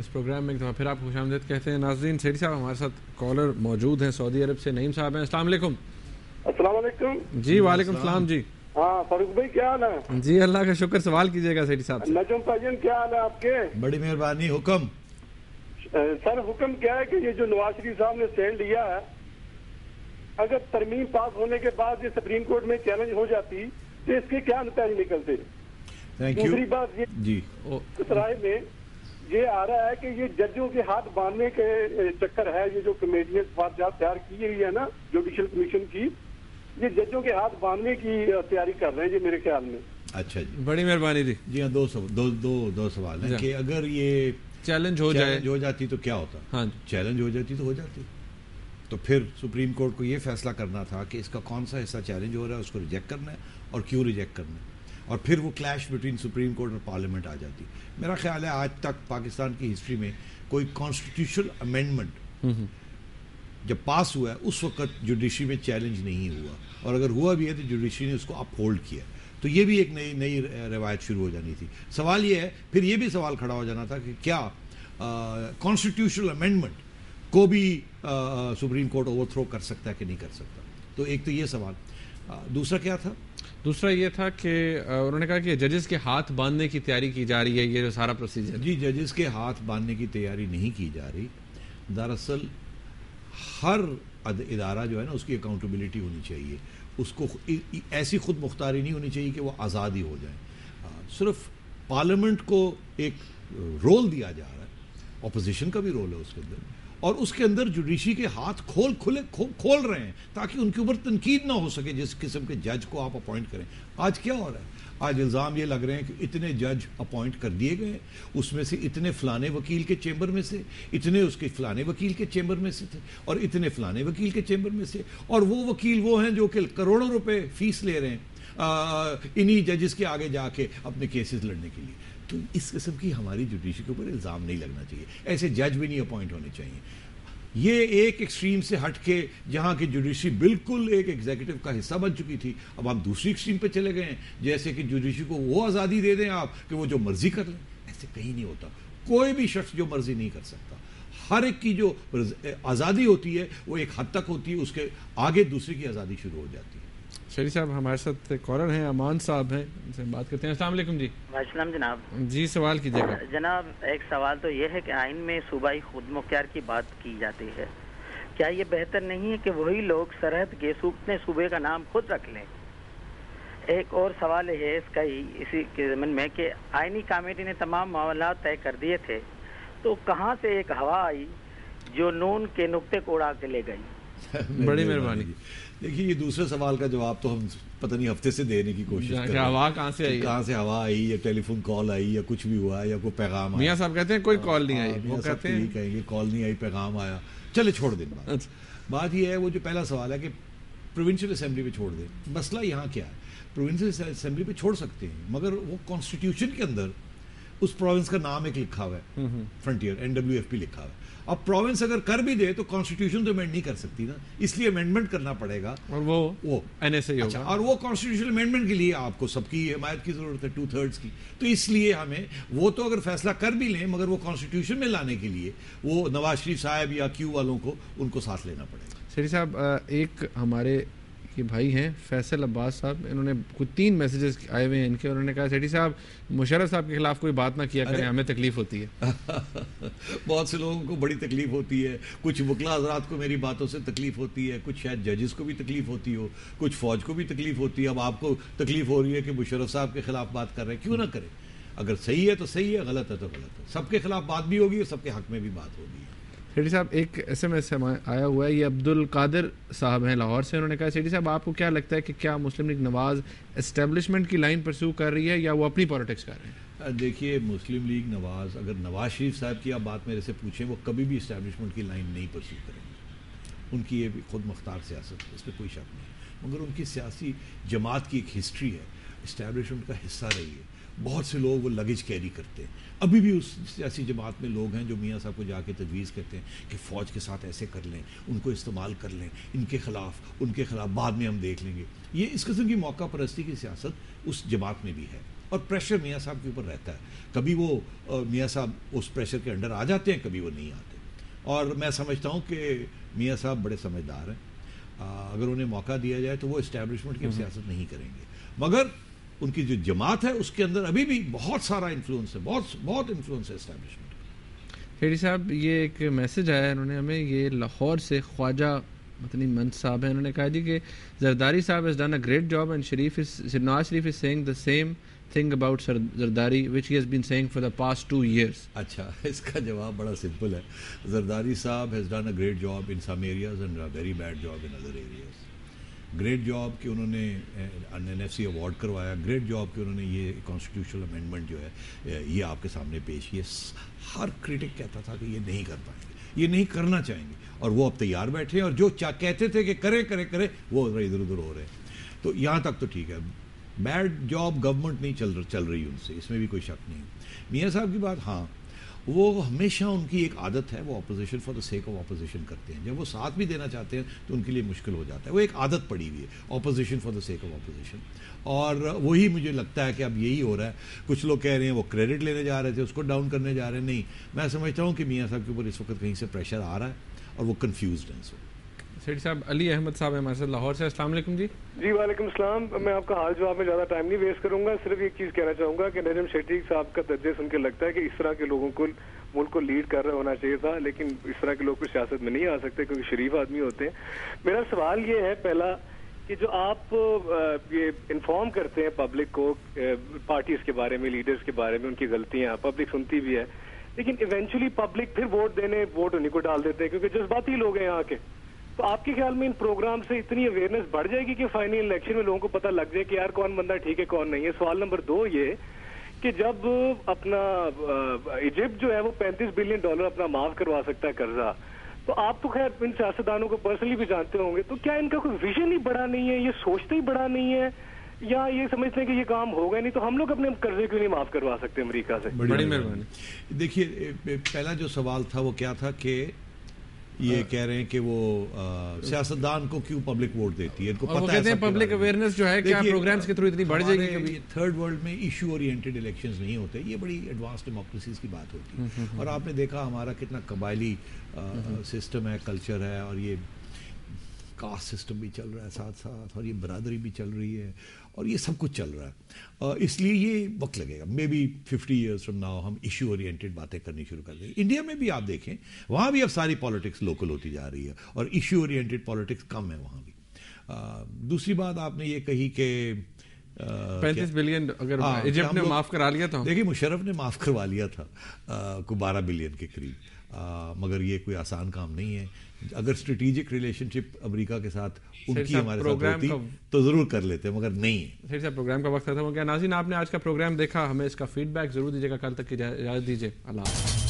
اس programme میں ایک دفعہ پھر آپ کو خوش آمدید کہتے ہیں. ناظرین سیٹھی صاحب ہمارے ساتھ کالر موجود ہیں سعودی عرب سے. نعیم صاحب ہیں. السلام علیکم. السلام علیکم. جی وعلیکم السلام. جی ہاں فاروق بھائی کیا حال ہے؟ جی اللہ کا شکر. سوال کیجیے گا سیٹھی صاحب سے. نجم تاجن کیا حال ہے آپ کے؟ بڑی مہربانی. حکم سر. حکم کیا ہے کہ یہ جو نواز شریف صاحب نے اسٹینڈ لیا ہے, اگر ترمیم پاس ہونے کے بعد یہ سپریم کورٹ میں چیلنج ہو جاتی تو اس کے کیا نتائج نکلتے؟ دوسری بات یہ جی رائے میں یہ آ رہا ہے کہ یہ ججوں کے ہاتھ باندھنے کے چکر ہے. یہ جو کمیٹی نے سفارشات تیار کی ہوئی ہے نا جوڈیشل کمیشن کی, یہ ججوں کے ہاتھ باندھنے کی تیاری کر رہے ہیں جی میرے خیال میں. اچھا جی بڑی مہربانی. جی جی ہاں دو سوال ہیں کہ اگر یہ چیلنج ہو جاتی تو کیا ہوتا. ہاں چیلنج ہو جاتی تو ہو جاتی, تو پھر سپریم کورٹ کو یہ فیصلہ کرنا تھا کہ اس کا کون سا حصہ چیلنج ہو رہا ہے, اس کو ریجیکٹ کرنا ہے اور کیوں ریجیکٹ کرنا ہے, اور پھر وہ کلیش بٹوین سپریم کورٹ اور پارلیمنٹ آ جاتی. میرا خیال ہے آج تک پاکستان کی ہسٹری میں کوئی کانسٹیٹیوشنل امینڈمنٹ جب پاس ہوا ہے اس وقت جوڈیشری میں چیلنج نہیں ہوا, اور اگر ہوا بھی ہے تو جوڈیشری نے اس کو اپ ہولڈ کیا. تو یہ بھی ایک نئی روایت شروع ہو جانی تھی. سوال یہ ہے پھر یہ بھی سوال کھڑا ہو جانا تھا کہ کیا کانسٹیٹیوشنل امینڈمنٹ کو بھی سپریم کورٹ اوور تھرو کر سکتا ہے کہ نہیں کر سکتا. تو ایک تو یہ سوال. دوسرا کیا تھا؟ دوسرا یہ تھا کہ انہوں نے کہا کہ ججز کے ہاتھ باندھنے کی تیاری کی جا رہی ہے, یہ جو سارا پروسیجر. جی ججز کے ہاتھ باندھنے کی تیاری نہیں کی جا رہی. دراصل ہر ادارہ جو ہے نا اس کی اکاؤنٹیبلٹی ہونی چاہیے, اس کو ایسی خود مختاری نہیں ہونی چاہیے کہ وہ آزاد ہی ہو جائیں. صرف پارلیمنٹ کو ایک رول دیا جا رہا ہے, اپوزیشن کا بھی رول ہے اس کے اندر, اور اس کے اندر جوڈیشری کے ہاتھ کھول رہے ہیں تاکہ ان کے اوپر تنقید نہ ہو سکے جس قسم کے جج کو آپ اپوائنٹ کریں. آج کیا ہو رہا ہے؟ آج الزام یہ لگ رہے ہیں کہ اتنے جج اپوائنٹ کر دیے گئے, اس میں سے اتنے فلانے وکیل کے چیمبر میں سے, اتنے اس کے فلانے وکیل کے چیمبر میں سے تھے, اور اتنے فلانے وکیل کے چیمبر میں سے, اور وہ وکیل وہ ہیں جو کہ کروڑوں روپے فیس لے رہے ہیں انہی ججز کے آگے جا کے اپنے کیسز لڑنے کے لیے. تو اس قسم کی ہماری جوڈیشری کے اوپر الزام نہیں لگنا چاہیے. ایسے جج بھی نہیں اپوائنٹ ہونے چاہیے. یہ ایک ایکسٹریم سے ہٹ کے جہاں کی جوڈیشری بالکل ایک ایگزیکٹو کا حصہ بن چکی تھی, اب آپ دوسری ایکسٹریم پہ چلے گئے ہیں, جیسے کہ جوڈیشری کو وہ آزادی دے دیں آپ کہ وہ جو مرضی کر لیں. ایسے کہیں نہیں ہوتا. کوئی بھی شخص جو مرضی نہیں کر سکتا. ہر ایک کی جو آزادی ہوتی ہے وہ ایک حد تک ہوتی ہے, اس کے آگے دوسرے کی آزادی شروع ہو جاتی ہے. شریف صاحب ہمارے ساتھ کالر ہیں, امان صاحب ہیں, ان سے بات کرتے ہیں. السلام علیکم. جی السلام جناب. جی سوال کیجیے گا جناب. ایک سوال تو یہ ہے کہ آئین میں صوبائی خود مختار کی بات کی جاتی ہے, کیا یہ بہتر نہیں ہے کہ وہی لوگ سرحد کے اپنے صوبے کا نام خود رکھ لیں؟ ایک اور سوال ہے اس کا ہی اسی کے ضمن میں کہ آئینی کمیٹی نے تمام معاملات طے کر دیے تھے, تو کہاں سے ایک ہوا آئی جو نون کے نقطے کو اڑا کے لے گئی؟ بڑی مہربانی. دیکھیے یہ دوسرے سوال کا جواب تو ہم پتہ نہیں ہفتے سے دینے کی کوشش کر رہے ہیں. ہوا کہاں سے آئی, کہاں سے ہوا آئی, یا ٹیلی فون کال آئی, یا کچھ بھی ہوا, یا کوئی پیغام آیا. میاں صاحب کہتے ہیں کوئی کال نہیں آئی, وہ کہتے ہیں کہیں گے کال نہیں آئی, پیغام آیا. چلے چھوڑ دیں. بات یہ ہے وہ جو پہلا سوال ہے کہ پروونشل اسمبلی پہ چھوڑ دیں. مسئلہ یہاں کیا ہے, پروونشل اسمبلی پہ چھوڑ سکتے ہیں مگر وہ کانسٹیٹیوشن کے اندر اس پروونس کا نام ایک لکھا ہوا ہے, فرنٹیئر NWFP لکھا ہوا ہے. اب پروونس اگر کر بھی دے تو کانسٹیٹیوشن تو امینڈ نہیں کر سکتی نا, اس لیے امینڈمنٹ کرنا پڑے گا, اور وہ NSA ہوگا. اور وہ کانسٹیٹیوشن امینڈمنٹ کے لیے آپ کو سب کی حمایت کی ضرورت ہے, 2/3 کی. تو اس لیے ہمیں وہ تو اگر فیصلہ کر بھی لیں مگر وہ کانسٹیٹیوشن میں لانے کے لیے وہ نواز شریف صاحب یا کیو والوں کو ان کو ساتھ لینا پڑے گا. شریف صاحب ایک ہمارے یہ بھائی ہیں فیصل عباس صاحب, انہوں نے کچھ 3 میسیجز آئے ہوئے ہیں ان کے. انہوں نے کہا سیٹھی صاحب مشرف صاحب کے خلاف کوئی بات نہ کیا کریں, ہمیں تکلیف ہوتی ہے. بہت سے لوگوں کو بڑی تکلیف ہوتی ہے, کچھ وکلا حضرات کو میری باتوں سے تکلیف ہوتی ہے, کچھ شاید ججز کو بھی تکلیف ہوتی ہو, کچھ فوج کو بھی تکلیف ہوتی ہے. اب آپ کو تکلیف ہو رہی ہے کہ مشرف صاحب کے خلاف بات کر رہے ہیں, کیوں نہ کریں. اگر صحیح ہے تو صحیح ہے, غلط ہے تو غلط ہے. سب کے خلاف بات بھی ہوگی اور سب کے حق میں بھی بات ہوگی. سیٹھی صاحب ایک SMS آیا ہوا ہے, یہ عبد القادر صاحب ہیں لاہور سے. انہوں نے کہا سیٹھی صاحب آپ کو کیا لگتا ہے کہ کیا مسلم لیگ نواز اسٹیبلشمنٹ کی لائن پرسو کر رہی ہے یا وہ اپنی پالیٹکس کر رہے ہیں؟ دیکھیے مسلم لیگ نواز, اگر نواز شریف صاحب کی آپ بات میرے سے پوچھیں, وہ کبھی بھی اسٹیبلشمنٹ کی لائن نہیں پرسو کریں گے. ان کی یہ بھی خود مختار سیاست ہے, اس پہ کوئی شک نہیں, مگر ان کی سیاسی جماعت کی ایک ہسٹری ہے, اسٹیبلشمنٹ کا حصہ رہی ہے. بہت سے لوگ وہ لگیج کیری کرتے ہیں. ابھی بھی اس سیاسی جماعت میں لوگ ہیں جو میاں صاحب کو جا کے تجویز کرتے ہیں کہ فوج کے ساتھ ایسے کر لیں, ان کو استعمال کر لیں, ان کے خلاف بعد میں ہم دیکھ لیں گے. یہ اس قسم کی موقع پرستی کی سیاست اس جماعت میں بھی ہے. اور پریشر میاں صاحب کے اوپر رہتا ہے. کبھی وہ میاں صاحب اس پریشر کے انڈر آ جاتے ہیں, کبھی وہ نہیں آتے. اور میں سمجھتا ہوں کہ میاں صاحب بڑے سمجھدار ہیں, اگر انہیں موقع دیا جائے تو وہ اسٹیبلشمنٹ کی سیاست نہیں کریں گے, مگر ان کی جو جماعت ہے اس کے اندر ابھی بھی بہت سارا انفلوئنس ہے, بہت انفلوئنس ہے اسٹیبلشمنٹ. شیری صاحب یہ ایک میسج آیا ہے انہوں نے ہمیں, یہ لاہور سے خواجہ مدنی منت صاحب ہیں, انہوں نے کہا جی کہ زرداری صاحب has done a great job and Nawaz Sharif is saying the same thing about Zardari which he has been saying for the past 2 years. اچھا, اس کا جواب بڑا سمپل ہے. زرداری صاحب has done a great job in some areas and a very bad job in other areas. Great job کہ انہوں نے NFC award کروایا, گریٹ جاب کہ انہوں نے یہ کانسٹیٹیوشنل امینڈمنٹ جو ہے یہ آپ کے سامنے پیش کی. ہر کریٹک کہتا تھا کہ یہ نہیں کر پائیں گے, یہ نہیں کرنا چاہیں گے, اور وہ اب تیار بیٹھے ہیں, اور جو کہتے تھے کہ کرے وہ ادھر ادھر ہو رہے ہیں. تو یہاں تک تو ٹھیک ہے. بیڈ جاب گورنمنٹ نہیں چل رہی ان سے, اس میں بھی کوئی شک نہیں. میاں صاحب کی بات, ہاں وہ ہمیشہ ان کی ایک عادت ہے, وہ opposition for the sake of opposition کرتے ہیں. جب وہ ساتھ بھی دینا چاہتے ہیں تو ان کے لیے مشکل ہو جاتا ہے. وہ ایک عادت پڑی ہوئی ہے opposition for the sake of opposition, اور وہی مجھے لگتا ہے کہ اب یہی ہو رہا ہے. کچھ لوگ کہہ رہے ہیں وہ کریڈٹ لینے جا رہے تھے, اس کو ڈاؤن کرنے جا رہے ہیں. نہیں, میں سمجھتا ہوں کہ میاں صاحب کے اوپر اس وقت کہیں سے پریشر آ رہا ہے اور وہ کنفیوزڈ ہیں. سیٹھی صاحب, علی احمد صاحب ہیں ہمارے ساتھ لاہور سے. السلام علیکم. جی وعلیکم السلام. میں آپ کا حال جواب میں زیادہ ٹائم نہیں ویسٹ کروں گا, صرف ایک چیز کہنا چاہوں گا کہ نجم شیٹھی صاحب کا درجے سن کے لگتا ہے کہ اس طرح کے لوگوں کو ملک کو لیڈ کر رہا ہونا چاہیے تھا, لیکن اس طرح کے لوگ کو سیاست میں نہیں آ سکتے کیونکہ شریف آدمی ہوتے ہیں. میرا سوال یہ ہے پہلا کہ جو آپ یہ انفارم کرتے ہیں پبلک کو پارٹیز کے بارے میں, لیڈرز کے بارے میں, ان کی غلطیاں پبلک سنتی بھی ہے, لیکن ایونچولی پبلک پھر ووٹ انہیں کو ڈال دیتے ہیں کیونکہ جذباتی لوگ ہیں یہاں کے. تو آپ کے خیال میں ان پروگرام سے اتنی اویئرنیس بڑھ جائے گی کہ فائنل الیکشن میں لوگوں کو پتہ لگ جائے کہ یار کون بندہ ٹھیک ہے کون نہیں ہے؟ سوال نمبر 2 یہ کہ جب اپنا ایجپٹ جو ہے وہ $35 بلین اپنا معاف کروا سکتا ہے قرضہ, تو آپ تو خیر ان سیاستدانوں کو پرسنلی بھی جانتے ہوں گے, تو کیا ان کا کوئی ویژن ہی بڑا نہیں ہے, یہ سوچتے ہی بڑا نہیں ہے, یا یہ سمجھتے ہیں کہ یہ کام ہوگا نہیں تو ہم لوگ اپنے قرضے کیوں نہیں معاف کروا سکتے امریکہ سے؟ بڑی مہربانی. دیکھیے, پہلا جو سوال تھا وہ کیا تھا کہ یہ کہہ رہے ہیں کہ وہ سیاستدان کو کیوں پبلک ووٹ دیتی ہے, ان کو پتہ ہے. کہتے ہیں پبلک اویئرنیس جو ہے کیا پروگرامز کے تھرو اتنی بڑھ جائے گی کبھی؟ تھرڈ ورلڈ میں ایشو اورینٹڈ الیکشنز نہیں ہوتے, یہ بڑی ایڈوانس ڈیموکریسیز کی بات ہوتی ہے. اور آپ نے دیکھا ہمارا کتنا قبائلی سسٹم ہے, کلچر ہے, اور یہ کاسٹ سسٹم بھی چل رہا ہے ساتھ ساتھ, اور یہ برادری بھی چل رہی ہے, اور یہ سب کچھ چل رہا ہے. اس لیے یہ وقت لگے گا. Maybe 50 years from now ہم ایشو اورینٹڈ باتیں کرنی شروع کر دیں گے. انڈیا میں بھی آپ دیکھیں, وہاں بھی اب ساری پالیٹکس لوکل ہوتی جا رہی ہے, اور ایشو اورینٹڈ پالیٹکس کم ہے وہاں بھی. دوسری بات آپ نے یہ کہی کہ 35 بلین اگر ایجپٹ نے معاف کرا لیا تھا. دیکھیے, مشرف نے معاف کروا لیا تھا کو 12 بلین کے قریب, مگر یہ کوئی آسان کام نہیں ہے. اگر اسٹریٹجک ریلیشن شپ امریکہ کے ساتھ ان کی ہمارے ساتھ ہوتی تو ضرور کر لیتے, مگر نہیں ہے. پھر صاحب پروگرام کا وقت ختم ہو گیا. ناظرین, آپ نے آج کا پروگرام دیکھا, ہمیں اس کا فیڈ بیک ضرور دیجیے گا. کل تک کی اجازت دیجیے. اللہ حافظ.